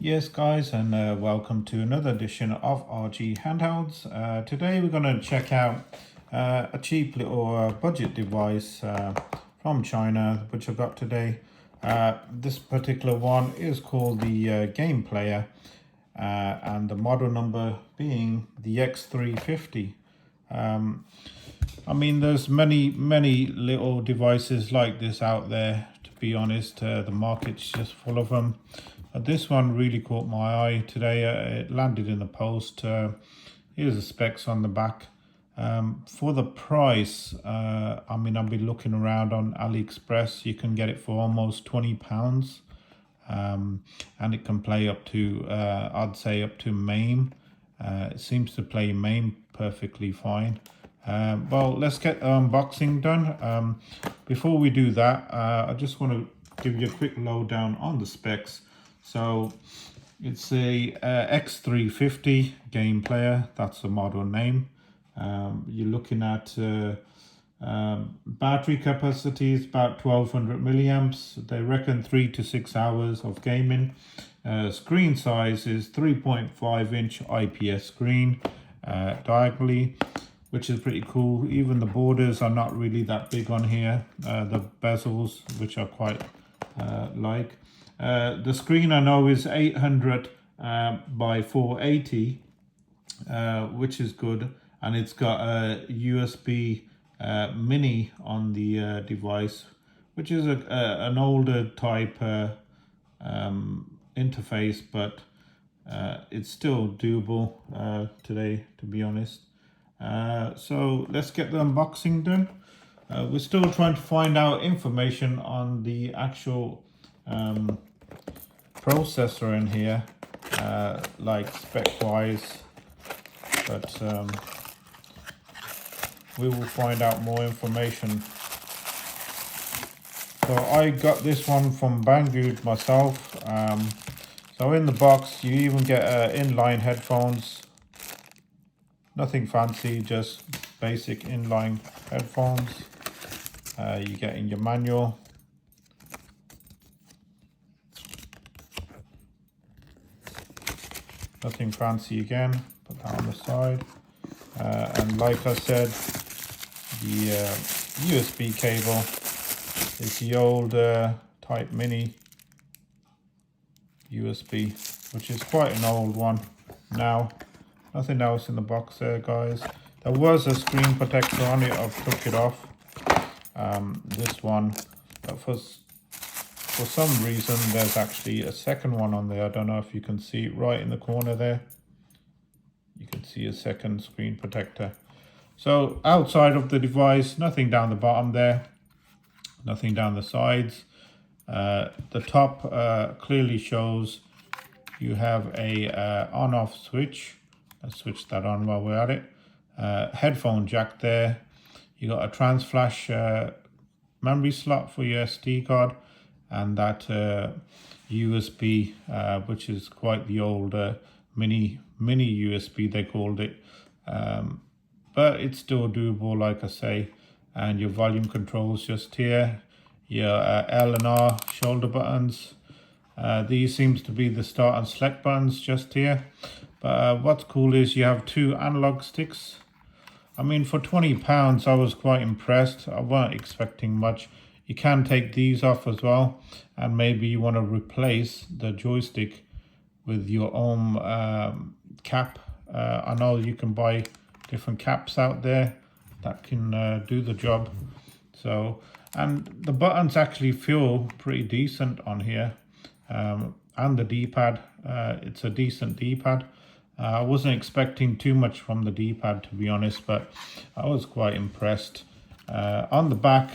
Yes guys, and welcome to another edition of RGHandhelds. Today we're going to check out a cheap little budget device from China which I got today. This particular one is called the Game Player and the model number being the X350. I mean, there's many little devices like this out there, to be honest. The market's just full of them. This one really caught my eye today. It landed in the post. Here's the specs on the back. For the price, I mean, I've been looking around on AliExpress. You can get it for almost £20. And it can play up to, I'd say up to MAME. It seems to play MAME perfectly fine. Well, let's get the unboxing done. Before we do that, I just want to give you a quick lowdown on the specs. So it's a X350 Game Player, that's the model name. You're looking at battery capacity is about 1200 milliamps. They reckon 3 to 6 hours of gaming. Screen size is 3.5-inch IPS screen diagonally, which is pretty cool. Even the borders are not really that big on here. The bezels, which are quite like. The screen I know is 800 by 480, which is good, and it's got a USB mini on the device, which is an older type interface, but it's still doable today, to be honest. So let's get the unboxing done. We're still trying to find out information on the actual processor in here, like spec wise, but we will find out more information. So I got this one from Banggood myself. So in the box you even get inline headphones, nothing fancy, just basic inline headphones. You get in your manual. Nothing fancy again, put that on the side. And like I said, the USB cable is the old type mini USB, which is quite an old one now. Nothing else in the box there, guys. There was a screen protector on it, I've took it off. This one, but for some reason there's actually a second one on there. I don't know if you can see it right in the corner there. You can see a second screen protector. So outside of the device, nothing down the bottom there, nothing down the sides. The top clearly shows you have a on-off switch. Let's switch that on while we're at it. Headphone jack there. You got a trans flash memory slot for your SD card, and that USB, which is quite the old mini USB they called it, but it's still doable, like I say. And your volume controls just here, your L and R shoulder buttons. These seems to be the start and select buttons just here. But what's cool is you have 2 analog sticks. I mean, for £20 I was quite impressed. I weren't expecting much. You can take these off as well, and maybe you want to replace the joystick with your own cap. I know you can buy different caps out there that can do the job. So, and the buttons actually feel pretty decent on here, and the D-pad, it's a decent D-pad. I wasn't expecting too much from the D-pad, to be honest, but I was quite impressed. On the back,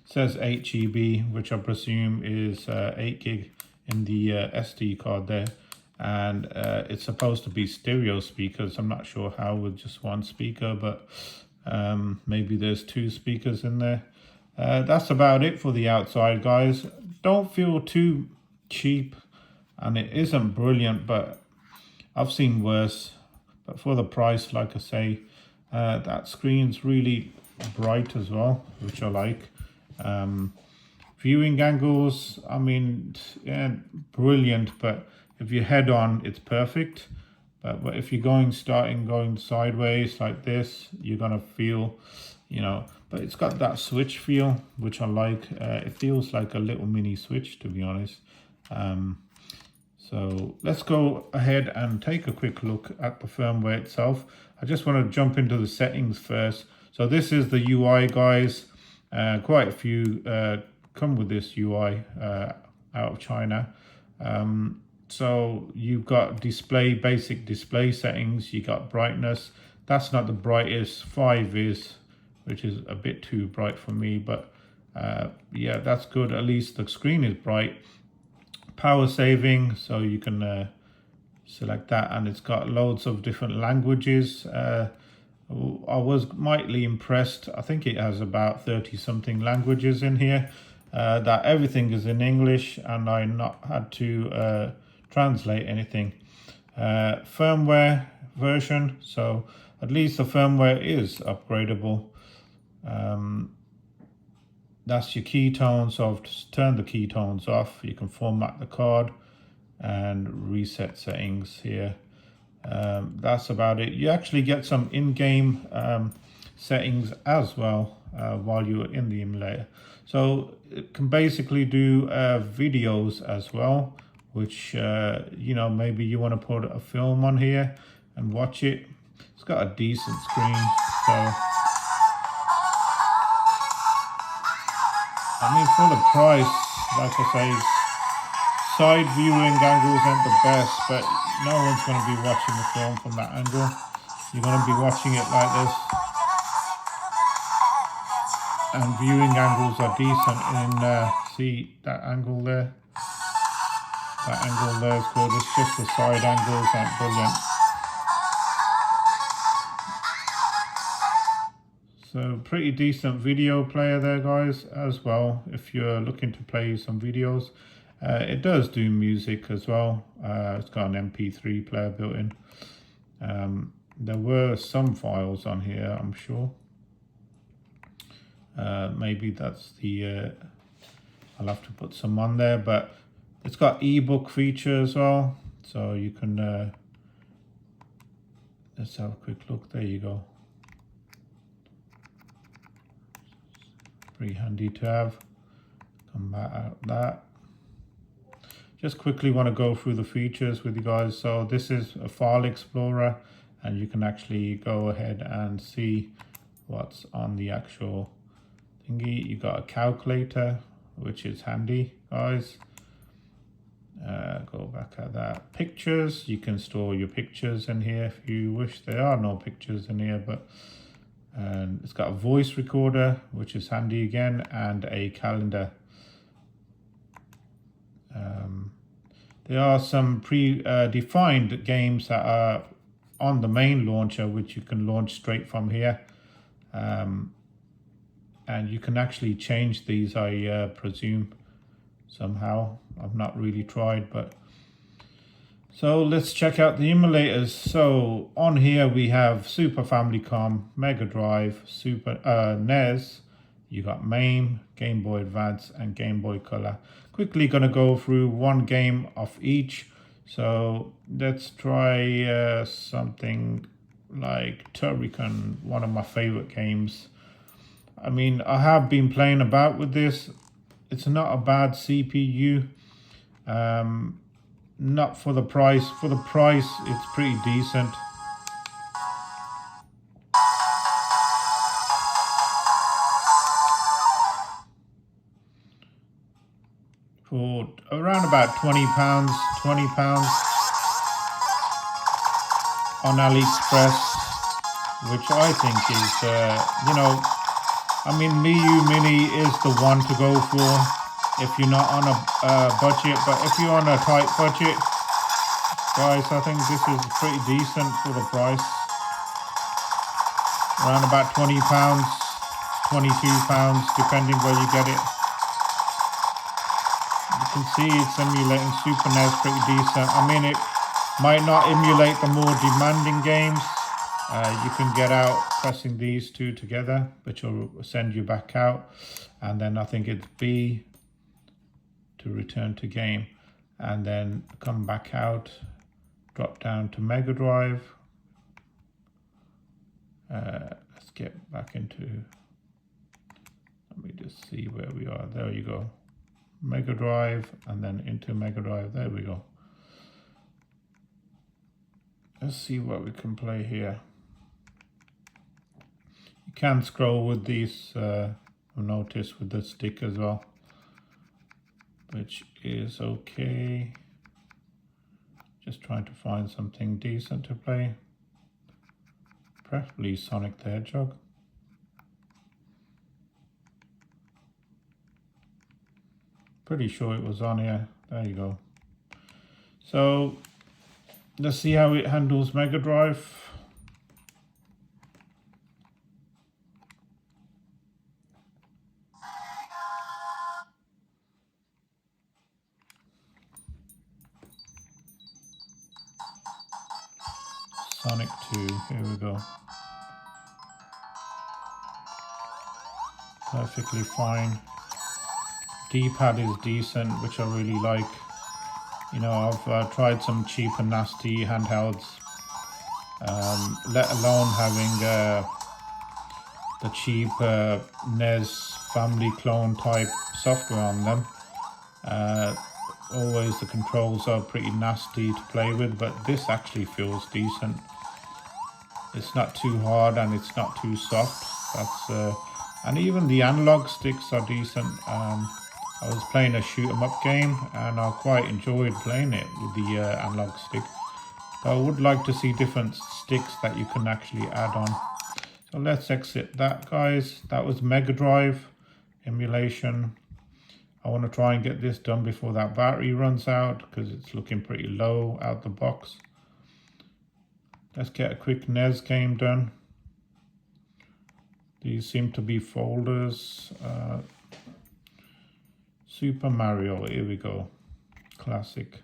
says 8 GB, which I presume is 8 gig in the SD card there. And it's supposed to be stereo speakers. I'm not sure how with just one speaker, but maybe there's 2 speakers in there. That's about it for the outside, guys. Don't feel too cheap, and it isn't brilliant, but I've seen worse. But for the price, like I say, that screen's really bright as well, which I like. Viewing angles, I mean, yeah, brilliant, but If you're head on, it's perfect. But if you're starting going sideways like this, you're gonna feel, you know, but it's got that switch feel, which I like. It feels like a little mini switch, to be honest. So let's go ahead and take a quick look at the firmware itself. I just want to jump into the settings first. So this is the UI, guys. Quite a few come with this UI out of China. So you've got display, basic display settings. You got brightness. That's not the brightest. 5 is, which is a bit too bright for me, but yeah, that's good. At least the screen is bright. Power saving, so you can select that, and it's got loads of different languages. I was mightily impressed. I think it has about 30 something languages in here. That everything is in English, and I not had to translate anything. Firmware version, so at least the firmware is upgradable. That's your keytones. So I've turned the keytones off. You can format the card and reset settings here. That's about it. You actually get some in-game settings as well while you're in the emulator. So it can basically do videos as well, which you know, maybe you want to put a film on here and watch it. It's got a decent screen, so I mean, for the price, like I say, side viewing angles aren't the best, but no one's going to be watching the film from that angle. You're going to be watching it like this. And viewing angles are decent in, see that angle there? That angle there is good. It's just the side angles aren't brilliant. So pretty decent video player there, guys, as well, if you're looking to play some videos. It does do music as well. It's got an Mp3 player built in. There were some files on here, I'm sure. Maybe that's the, I'll have to put some on there, but it's got ebook feature as well. So you can, let's have a quick look. There you go. Pretty handy to have. Come back out that. Just quickly want to go through the features with you guys. So this is a file explorer, and you can actually go ahead and see what's on the actual thingy. You got a calculator, which is handy, guys. Go back at that. Pictures, you can store your pictures in here if you wish. There are no pictures in here, but and it's got a voice recorder, which is handy again, and a calendar. There are some pre-defined games that are on the main launcher, which you can launch straight from here. And you can actually change these, I presume, somehow. I've not really tried, but so let's check out the emulators. So on here we have Super Famicom, Mega Drive, Super NES. You got MAME, Game Boy Advance, and Game Boy Color. Quickly gonna go through one game of each. So let's try something like Turrican, one of my favorite games. I mean, I have been playing about with this. It's not a bad CPU. Not for the price. For the price, it's pretty decent. For around about £20 on AliExpress, which I think is, you know, I mean, Miu Mini is the one to go for if you're not on a budget, but if you're on a tight budget, guys, I think this is pretty decent for the price. Around about £20, £22, depending where you get it. You can see it's emulating Super NES pretty decent. I mean, it might not emulate the more demanding games. You can get out pressing these two together, which will send you back out. And then I think it's B to return to game. and then come back out, drop down to Mega Drive. Let's get back into, let me just see where we are. There you go. Mega Drive, and then into Mega Drive. There we go. Let's see what we can play here. You can scroll with these, notice, with the stick as well, which is okay. Just trying to find something decent to play. Preferably Sonic the Hedgehog. Pretty sure it was on here. There you go. So let's see how it handles Mega Drive. Sonic 2, here we go. Perfectly fine. D-pad is decent, which I really like. You know, I've tried some cheap and nasty handhelds, let alone having the cheap NES family clone type software on them. Always the controls are pretty nasty to play with, but this actually feels decent. It's not too hard and it's not too soft. That's and even the analog sticks are decent. I was playing a shoot 'em up game and I quite enjoyed playing it with the analog stick. But I would like to see different sticks that you can actually add on. So let's exit that, guys. That was Mega Drive emulation. I want to try and get this done before that battery runs out because it's looking pretty low out the box. Let's get a quick NES game done. These seem to be folders. Super Mario, here we go. Classic.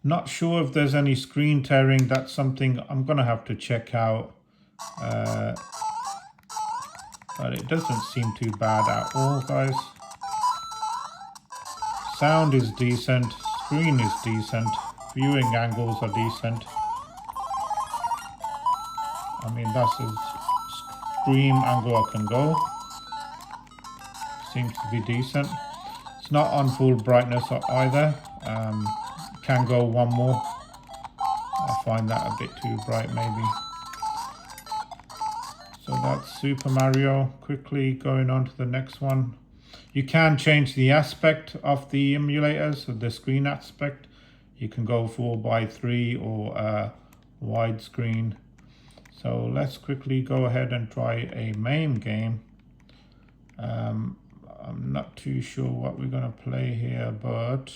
Not sure if there's any screen tearing. That's something I'm gonna have to check out. But it doesn't seem too bad at all, guys. Sound is decent, screen is decent, viewing angles are decent. I mean, that's as extreme angle I can go. Seems to be decent. It's not on full brightness either. Can go one more. I find that a bit too bright maybe. So that's Super Mario. Quickly going on to the next one. You can change the aspect of the emulators, so the screen aspect. You can go 4:3 or widescreen. So let's quickly go ahead and try a MAME game. I'm not too sure what we're going to play here, but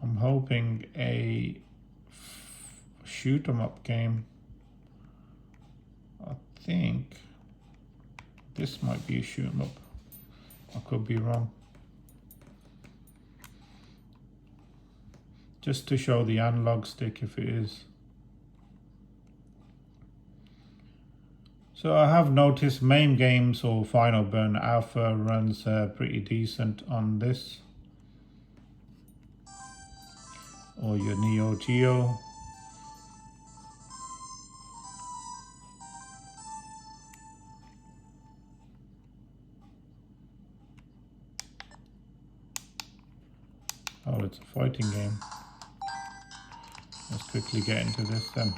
I'm hoping a shoot 'em up game. I think this might be a shoot 'em up. I could be wrong. Just to show the analog stick if it is. So I have noticed MAME games or Final Burn Alpha runs pretty decent on this. Or your Neo Geo. Oh, it's a fighting game. Let's quickly get into this then.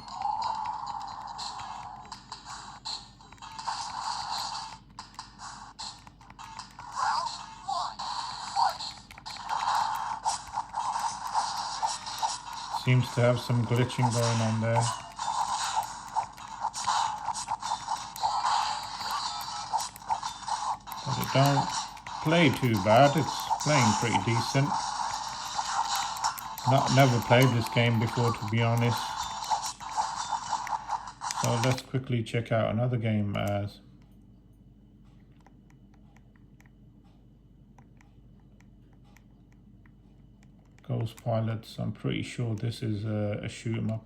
Seems to have some glitching going on there. But it don't play too bad. It's playing pretty decent. Never played this game before, to be honest. So let's quickly check out another game as Ghost Pilots. I'm pretty sure this is a shoot 'em up.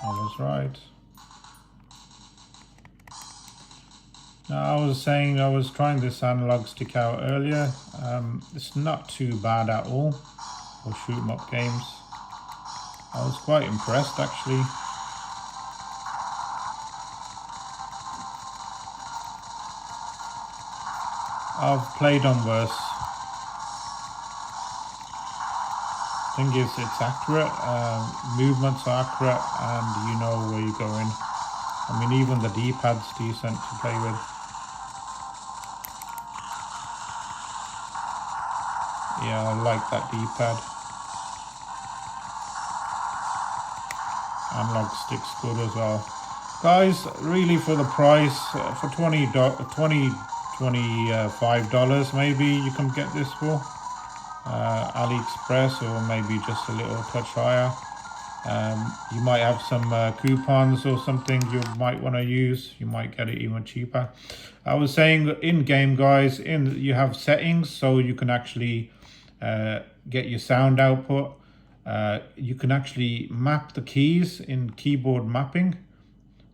I was right. Now, I was saying I was trying this analog stick out earlier. It's not too bad at all for shoot 'em up games. I was quite impressed actually. I've played on worse. Thing is, it's accurate, movements are accurate, and you know where you're going. I mean, even the D-pad's decent to play with. Yeah, I like that D-pad. Analog stick's good as well. Guys, really for the price, for $25 maybe you can get this for. AliExpress, or maybe just a little touch higher. You might have some coupons or something you might want to use. You might get it even cheaper. I was saying in game, guys, you have settings so you can actually get your sound output. You can actually map the keys in keyboard mapping,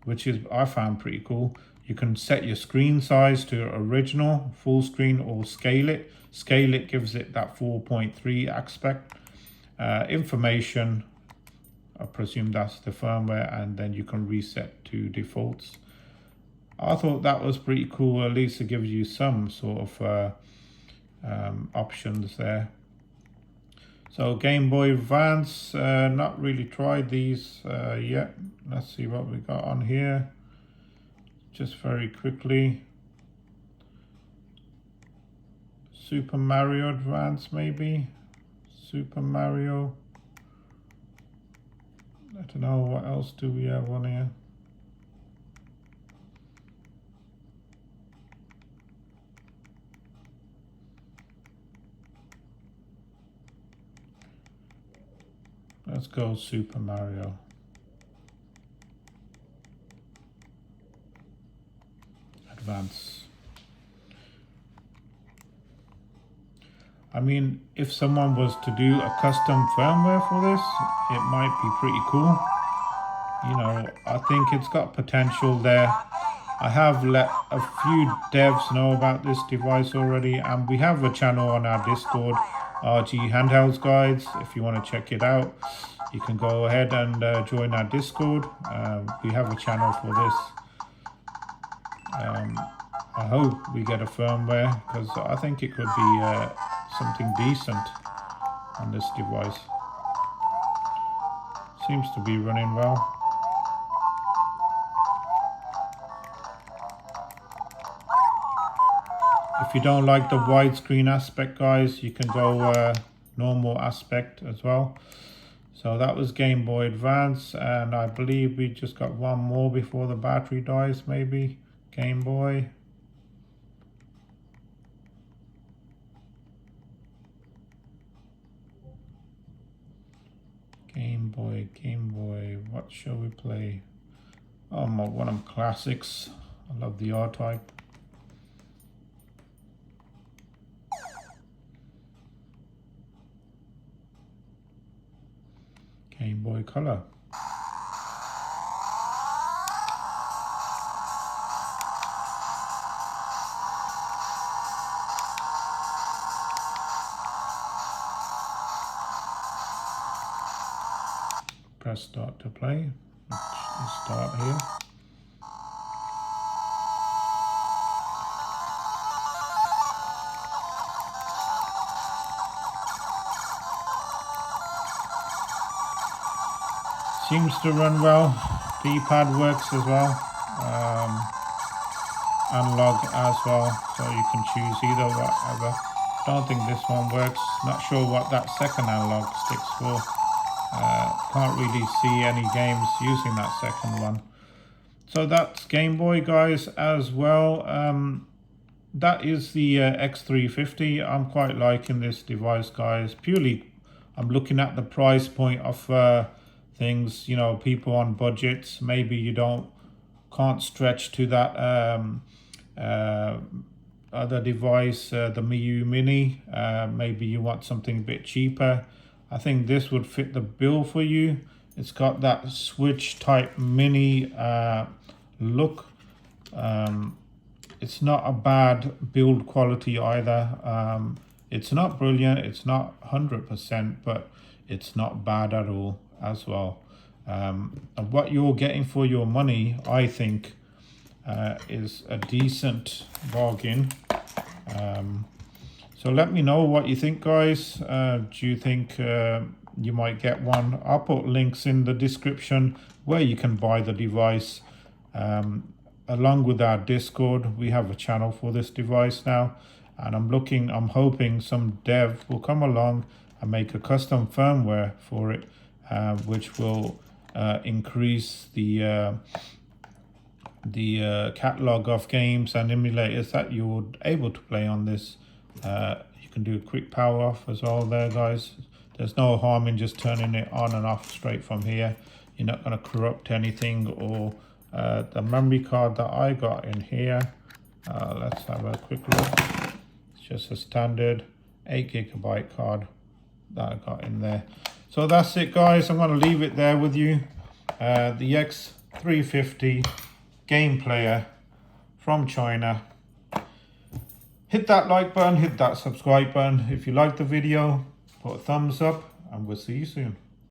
which is I found pretty cool. You can set your screen size to original, full screen, or scale it. Scale it gives it that 4.3 aspect. Information, I presume that's the firmware, and then you can reset to defaults. I thought that was pretty cool. At least it gives you some sort of options there. So Game Boy Advance, not really tried these yet. Let's see what we got on here. Just very quickly. Super Mario Advance maybe. Super Mario. I don't know, what else do we have on here? Let's go Super Mario. Advance. I mean, if someone was to do a custom firmware for this, it might be pretty cool. You know, I think it's got potential there. I have let a few devs know about this device already, and we have a channel on our Discord, RGHandhelds guys. If you want to check it out, you can go ahead and join our Discord. We have a channel for this. I hope we get a firmware, because I think it could be something decent on this device. Seems to be running well. If you don't like the widescreen aspect, guys, you can go normal aspect as well. So that was Game Boy Advance, and I believe we just got one more before the battery dies, maybe. Game Boy. Game Boy, what shall we play? Oh, one of them classics. I love the R-Type. Game Boy Color. Press start to play. Let's start here. Seems to run well. D-pad works as well. Analog as well, so you can choose either, whatever. Don't think this one works. Not sure what that second analog stick's for. Can't really see any games using that second one. So that's Game Boy, guys, as well. That is the X350. I'm quite liking this device, guys. Purely, I'm looking at the price point of things. You know, people on budgets. Maybe you can't stretch to that other device, the Miu Mini. Maybe you want something a bit cheaper. I think this would fit the bill for you. It's got that Switch type mini look. It's not a bad build quality either. It's not brilliant, it's not 100%, but it's not bad at all as well. And what you're getting for your money, I think, is a decent bargain. So let me know what you think, guys. Do you think you might get one? I'll put links in the description where you can buy the device. Along with our Discord, we have a channel for this device now, and I'm hoping some dev will come along and make a custom firmware for it, which will increase the catalog of games and emulators that you're able to play on this. You can do a quick power off as well there, guys. There's no harm in just turning it on and off straight from here. You're not going to corrupt anything. Or the memory card that I got in here, let's have a quick look. It's just a standard 8GB card that I got in there. So that's it, guys. I'm going to leave it there with you. The X350 game player from China. Hit that like button, hit that subscribe button. If you like the video, put a thumbs up, and we'll see you soon.